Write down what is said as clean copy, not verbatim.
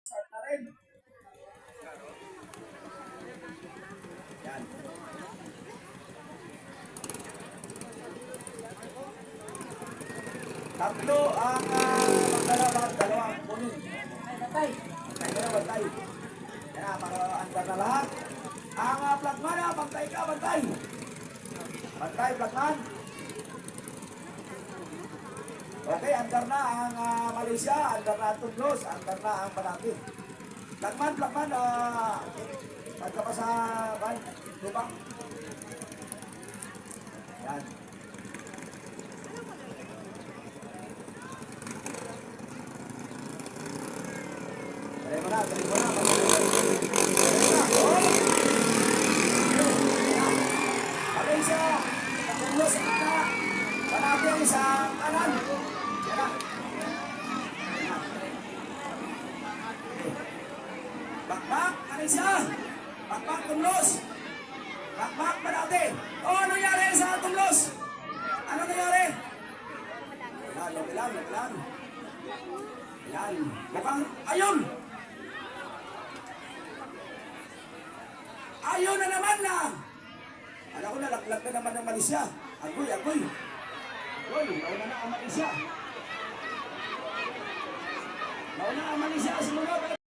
Start na rin. Yan. Tatlo ang magdalaban, dalawang kunin. Batay. Batay. Yan, para andar na lahat. Ang plagman, bantay ka, bantay. Bantay, plagman. Okay, andar na ang Malaysia, andar na ang Tunglos, andar na ang Malaki. Plagman, pagka pa sa lubang. Yan. Dali mo na. Malaysia, Tunglos, Malaki ang isang kanan. Yan na. Bakbak, Malaysia. Bakbak, Tunglos. Bakbak, Malaki. Oh, ano nangyari sa Tunglos? Ano nangyari? Lang. Yan. Mukhang, ayun! Ayun na naman na! Alam ko, nalaglag na naman ng Malaysia. Agoy. Nauna na ang Malaysia. Sumunod.